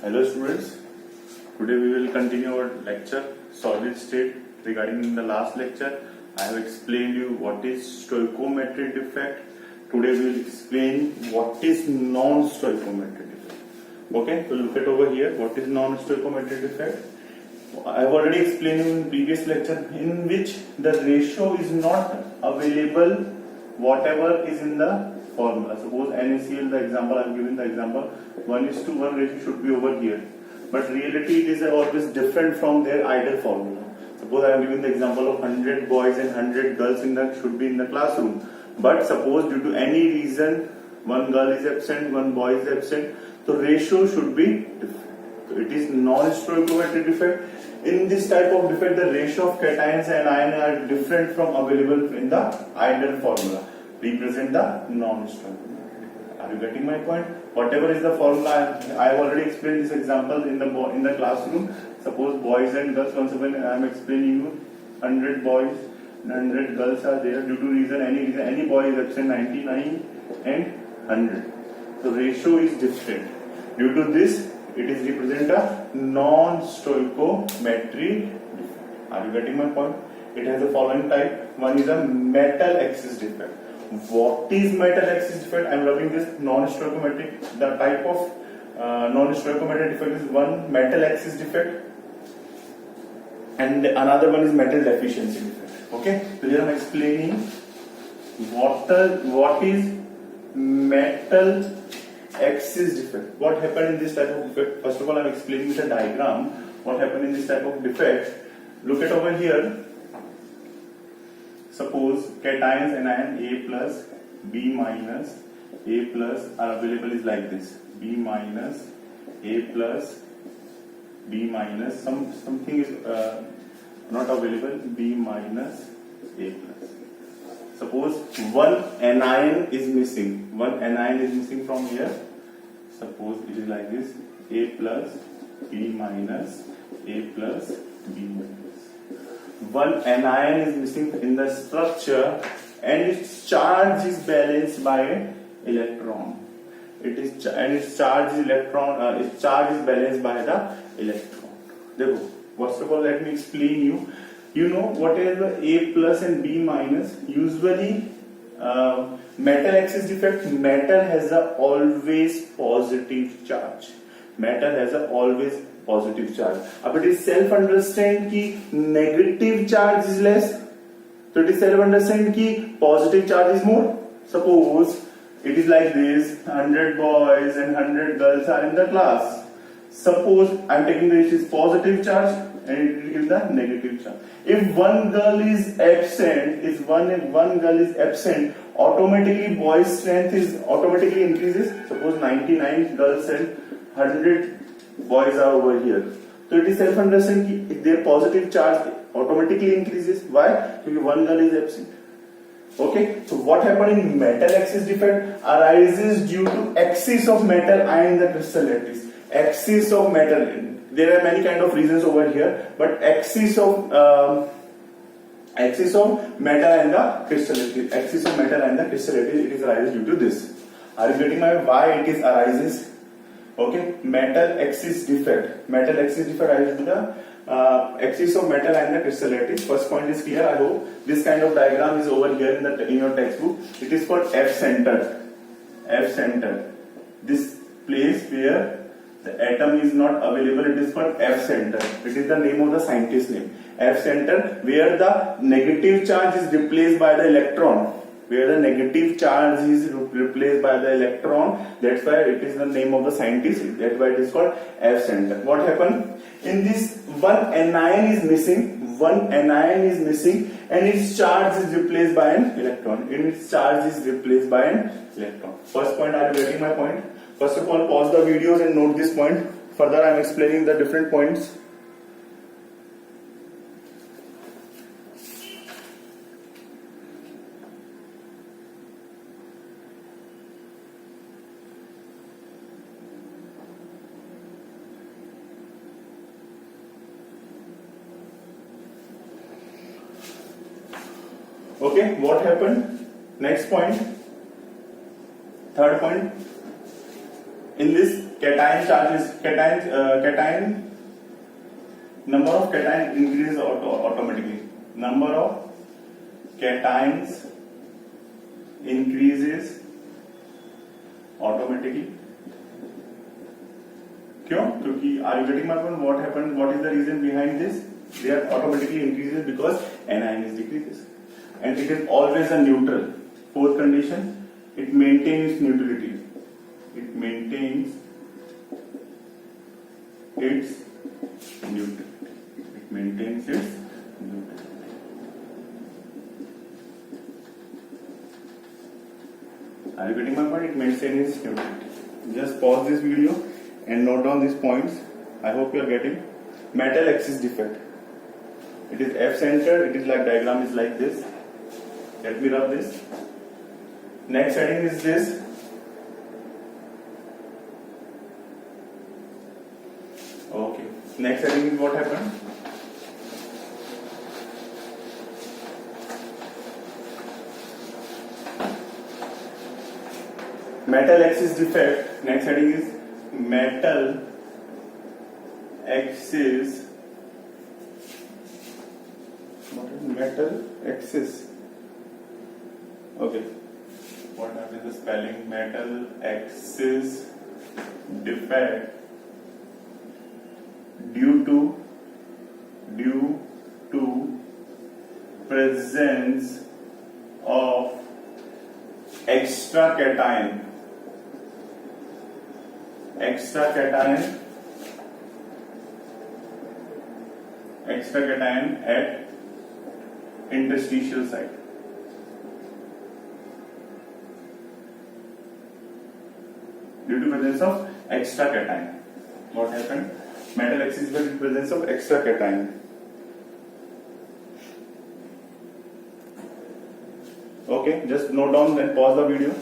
Hello students, today we will continue our lecture solid state. Regarding the last lecture, I have explained you what is stoichiometric defect. Today we will explain what is non-stoichiometric defect. Okay, so look at over here, what is non-stoichiometric defect. I have already explained you in previous lecture in which the ratio is not available whatever is in the formula. Suppose NaCl, the example I am giving the example 1:1 ratio should be over here, but reality it is always different from their ideal formula. Suppose I am giving the example of 100 boys and 100 girls should be in the classroom, but suppose due to any reason one girl is absent, one boy is absent, so ratio should be different. So it is non-stoichiometric defect. In this type of defect, the ratio of cations and ions are different from available in the ideal formula. Represent the non-stoichiometric. Are you getting my point? Whatever is the formula, I have already explained this example in the classroom. Suppose boys and girls. Once again, I am explaining you 100 boys and 100 girls are there. Due to any boy is absent 99 and 100. So ratio is different. Due to this, it is represent a non-stoichiometric defect. Are you getting my point? It has the following type. One is a metal axis defect. What is metal axis defect? I am rubbing this non-stoichiometric. The type of non-stoichiometric defect is one metal axis defect, and another one is metal deficiency defect. Okay, so here I am explaining what is metal axis defect. What happened in this type of defect? First of all, I am explaining with a diagram what happened in this type of defect. Look at over here. Suppose cations anion A plus B minus A plus are available is like this: B minus A plus B minus something is not available, B minus A plus. Suppose one anion is missing. One anion is missing from here. Suppose it is like this: A plus B minus A plus B minus. One anion is missing in the structure, and its charge is balanced by an electron. Its charge is balanced by the electron. Therefore, first of all, let me explain you. You know what is the A plus and B minus? Usually, metal axis defect. Metal has a always positive charge. Metal has a always positive charge. But it is self-understand कि negative charge is less. So it is self-understand कि positive charge is more. Suppose it is like this: 100 boys and 100 girls are in the class. Suppose I am taking this positive charge and it gives the negative charge. If one girl is absent, automatically boys' strength is automatically increases. Suppose 99 girls and 100 boys are over here. So it is self-understand that their positive charge automatically increases. Why? Because one girl is absent. Okay. So what happened in metal axis defect arises due to axis of metal and the crystal lattice. Axis of metal. There are many kind of reasons over here, but axis of metal and the crystal lattice. Axis of metal and the crystal lattice. It is arises due to this. Are you getting my why it is arises? Okay, metal axis defect. Metal axis defect arises to the axis of metal and the crystal lattice. First point is clear. I hope this kind of diagram is over here in your textbook. It is called F center. F center. This place where the atom is not available, it is called F center. It is the name of the scientist name. F center, where the negative charge is replaced by the electron. Where the negative charge is replaced by the electron, that's why it is the name of the scientist. That's why it is called F center. What happened in this? One anion is missing, and its charge is replaced by an electron. First point, are you getting my point? First of all, pause the videos and note this point. Further, I am explaining the different points. Okay, what happened? Next point, third point. In this cation number of cation increases automatically. Number of cations increases automatically. क्यों? क्योंकि are you getting my point? What happened? What is the reason behind this? They are automatically increases because anion is decreases, and it is always a neutral. Fourth condition, it maintains neutrality. It maintains its neutrality. It maintains its neutrality. Are you getting my point? It maintains its neutrality. Just pause this video and note down these points. I hope you are getting. Metal axis defect. It is F centered. It is like diagram is like this. Let me rub this. Next heading is this. Okay. Next heading is what happened. Metal axis defect. Next heading is metal axis. What is metal axis? Okay. What is the spelling? Metal axis defect due to presence of extra cation at interstitial site. Due to presence of extra cation. What happened? Metal axis due to presence of extra cation. Okay, just note down and pause the video.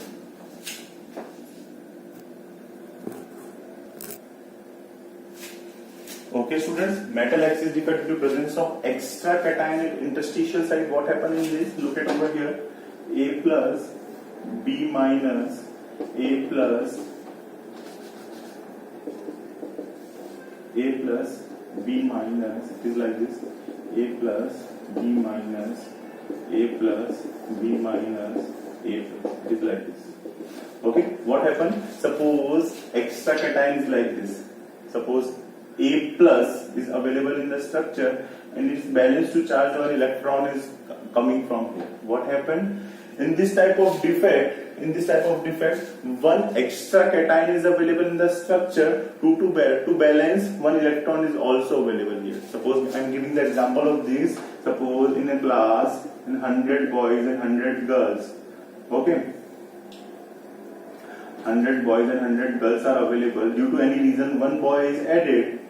Okay, students, metal axis defect due to presence of extra cation at interstitial site. What happened in this? Look at over here. A plus, B minus, A plus, B minus. It is like this. A plus, B minus, A plus, B minus, A plus. It is like this. Okay, what happened? Suppose extra cation is like this. Suppose A plus is available in the structure and its balance to charge one electron is coming from here. What happened? In this type of defect, one extra cation is available in the structure to balance one electron is also available here. Suppose I am giving the example of this. Suppose in a class, in 100 boys and 100 girls. Okay. 100 boys and 100 girls are available. Due to any reason, one boy is added.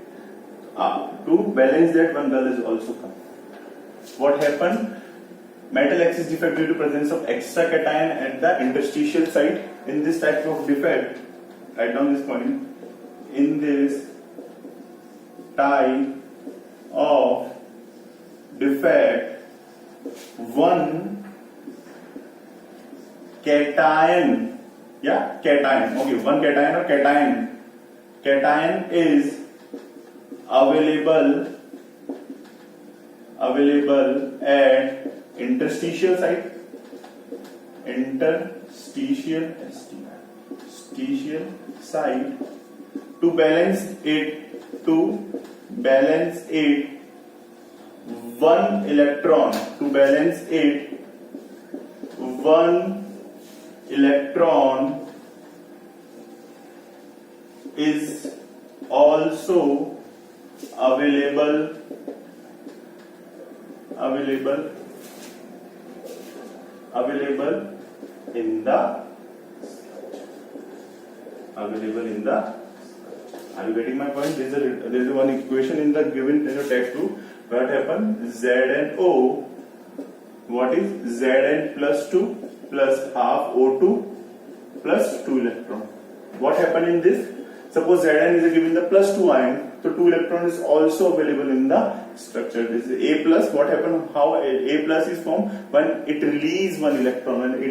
To balance that, one girl is also come. What happened? Metal axis defect due to presence of extra cation at the interstitial site. In this type of defect, write down this point. In this type of defect, one cation. Yeah, cation. Okay, one cation or cation. Cation is available at interstitial site. Interstitial site to balance it one electron is also available in the Are you getting my point? There is one equation in the given in the textbook. What happened? Zn O. What is Zn plus 2 plus half O2 plus 2 electron. What happened in this? Suppose Zn is given the plus 2 ion, so 2 electron is also available in the structure. This is A plus. What happened? How A plus is formed? When it release one electron, and it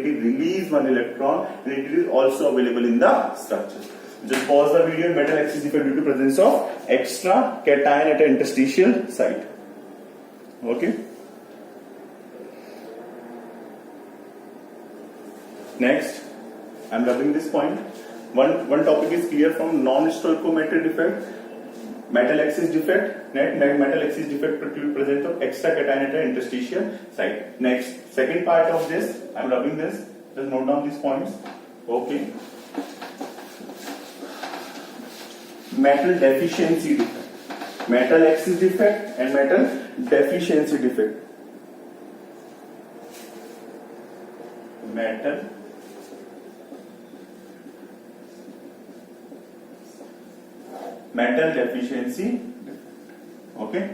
is also available in the structure. Just pause the video. Metal axis defect due to presence of extra cation at an interstitial site. Okay. Next, I am rubbing this point. One topic is clear from non-stoichiometric defect. Metal axis defect, metal axis defect present of extra cation at an interstitial site. Next, second part of this, I am rubbing this. Just note down these points. Okay. Metal deficiency defect. Metal axis defect and metal deficiency defect. Metal deficiency, okay,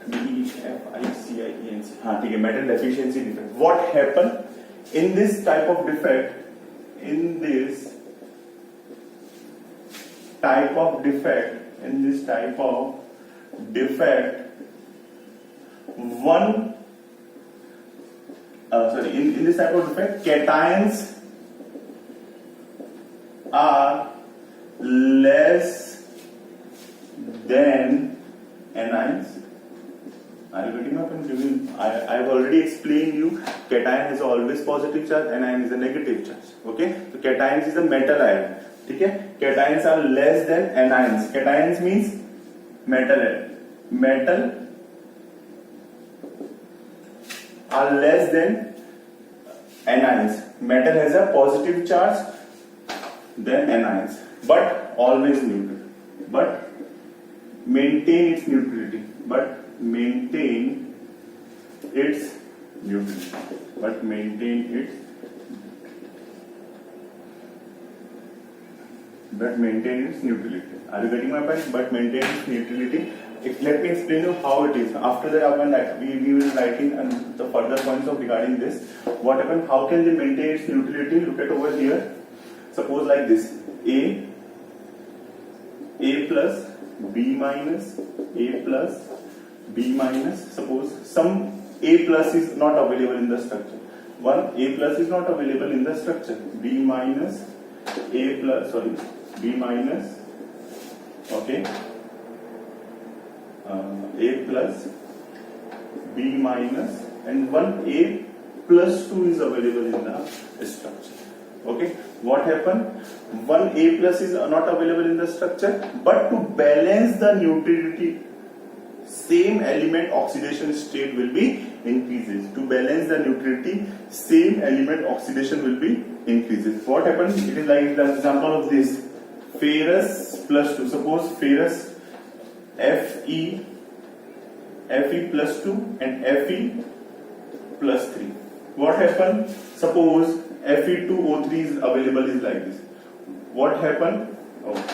DEFICIENC. हाँ ठीक है, metal deficiency defect. What happen in this type of defect? In this type of defect, in this type of defect, cations are less than anions. Are you getting my point? I have already explained you. Cation has always positive charge, anion is a negative charge. Okay, so cations is a metal ion. Okay, cations are less than anions. Cations means metal are less than anions. Metal has a positive charge than anions, but always neutral. But maintain its neutrality. Maintain its neutrality. Are you getting my point? But maintain its neutrality. Let me explain you how it is. After that, we will writing the further points of regarding this. What happened? How can they maintain its neutrality? Look at over here. Suppose like this: A plus B minus, A plus B minus. Suppose some A plus is not available in the structure. One A plus is not available in the structure. B minus, B minus. Okay. A plus B minus, and one A plus 2 is available in the structure. Okay, what happened? One A plus is not available in the structure, but to balance the neutrality, same element oxidation state will be increases. To balance the neutrality, same element oxidation will be increases. What happens? It is like the example of this: ferrous plus 2. Suppose ferrous Fe plus 2 and Fe plus 3. What happened? Suppose Fe2O3 is available is like this. What happened?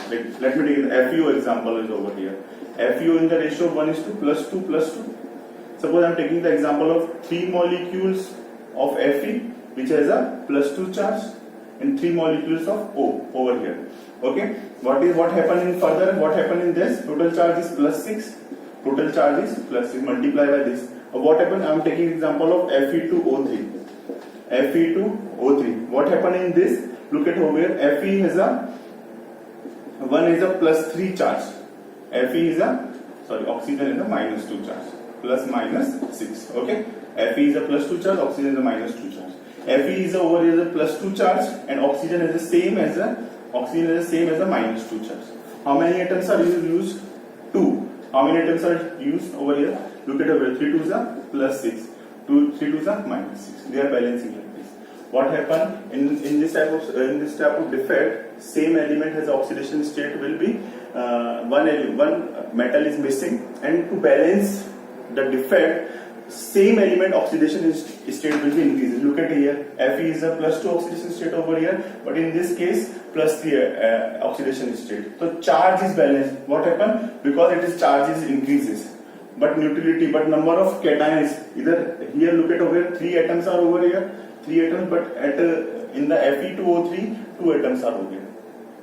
Let me take the FeO example is over here. FeO in the ratio of 1 is to plus 2 plus 2. Suppose I am taking the example of 3 molecules of Fe which has a plus 2 charge and 3 molecules of O over here. Okay, what happened in further? What happened in this? Total charge is plus 6. Total charge is plus 6. Multiply by this. What happened? I am taking example of Fe2O3. Fe2O3. What happened in this? Look at over here. Fe has one is a plus 3 charge. Fe is oxygen is a minus 2 charge. Plus minus 6. Okay. Fe is a plus 2 charge. Oxygen is a minus 2 charge. Fe is over here is a plus 2 charge, and oxygen is the same as a minus 2 charge. How many atoms are used? 2. How many atoms are used over here? Look at over 3 2s are plus 6. 3 2s are minus 6. They are balancing like this. What happened in this type of defect? Same element has oxidation state will be one metal is missing, and to balance the defect, same element oxidation state will be increased. Look at here, Fe is a plus 2 oxidation state over here, but in this case plus 3 oxidation state. So charge is balanced. What happened? Because it is charge is increases, but neutrality, but number of cations, either here look at over here, 3 atoms are over here, 3 atoms, but in the Fe2O3 2 atoms are over here,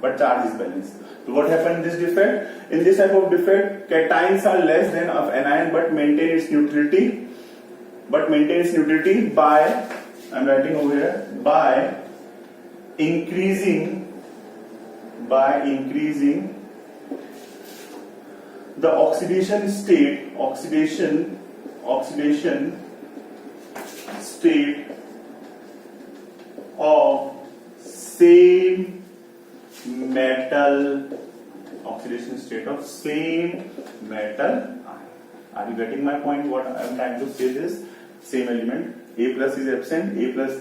but charge is balanced. So what happened in this defect? In this type of defect, cations are less than of anion, but maintain its neutrality. By, I am writing over here, by increasing by increasing the oxidation state of same metal, oxidation state of same metal. Are you getting my point? What I am trying to say is, same element A plus is absent, A plus,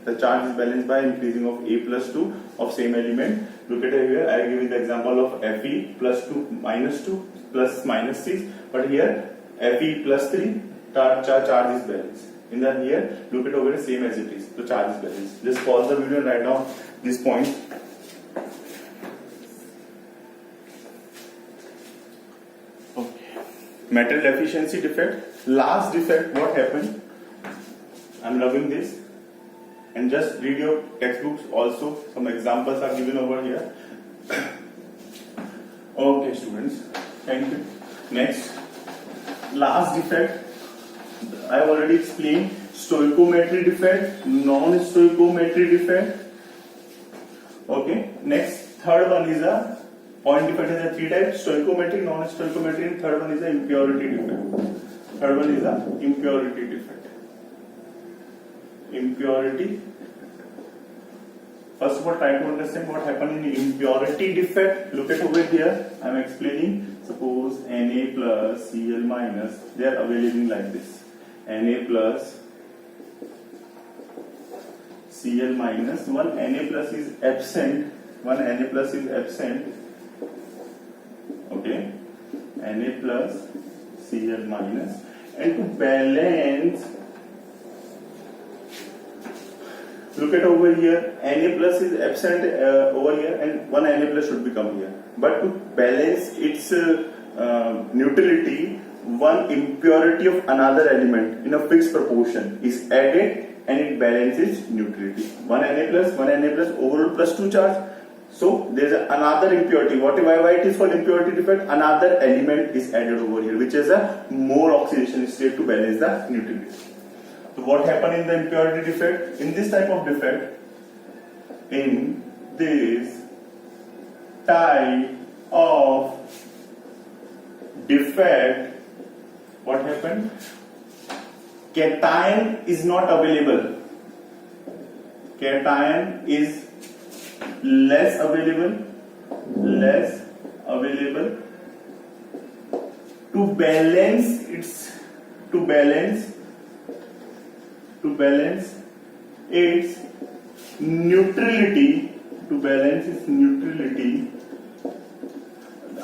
the charge is balanced by increasing of A plus 2 of same element. Look at here, I give you the example of Fe plus 2 minus 2 plus minus 6, but here Fe plus 3, charge is balanced. In the here, look at over here, same as it is, the charge is balanced. Just pause the video and write down this point. Okay. Metal deficiency defect. Last defect, what happened? I'm loving this. And just read your textbooks also. Some examples are given over here. Okay, students. Thank you. Next, last defect. I have already explained stoichiometry defect, non-stoichiometry defect. Okay. Next, third one is a point defect is a three types: stoichiometry, non-stoichiometry, and third one is a impurity defect. Third one is a impurity defect. Impurity. First of all, try to understand what happened in impurity defect. Look at over here. I am explaining. Suppose Na plus Cl minus, they are available like this. Na plus Cl minus, one Na plus is absent. One Na plus is absent. Okay. Na plus Cl minus, and to balance, look at over here, Na plus is absent over here, and one Na plus should become here. But to balance its neutrality, one impurity of another element in a fixed proportion is added, and it balances neutrality. One Na plus overall plus 2 charge. So there is another impurity. Why it is called impurity defect? Another element is added over here, which is a more oxidation state to balance the neutrality. So what happened in the impurity defect? In this type of defect, what happened? Cation is not available. Cation is less available to balance its neutrality,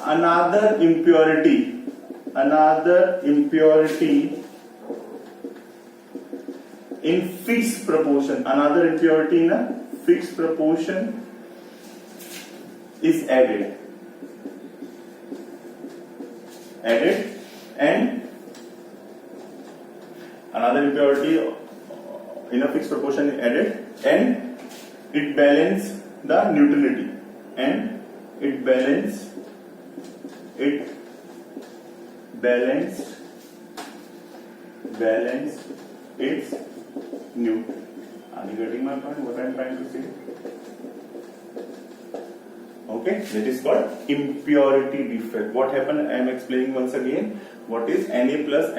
another impurity in fixed proportion, is added, and another impurity in a fixed proportion is added, and it balances the neutrality, and it balanced its neutrality. Are you getting my point? What I am trying to say? Okay, that is called impurity defect. What happened? I am explaining once again. What is Na plus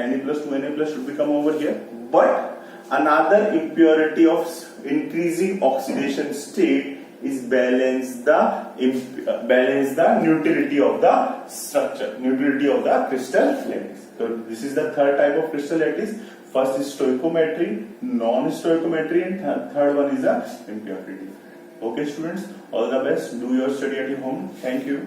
2 Na plus should become over here, but another impurity of increasing oxidation state is balance the neutrality of the structure, neutrality of the crystal lattice. So this is the third type of crystal lattice. First is stoichiometry, non-stoichiometry, and third one is the impurity. Okay, students, all the best. Do your study at home. Thank you.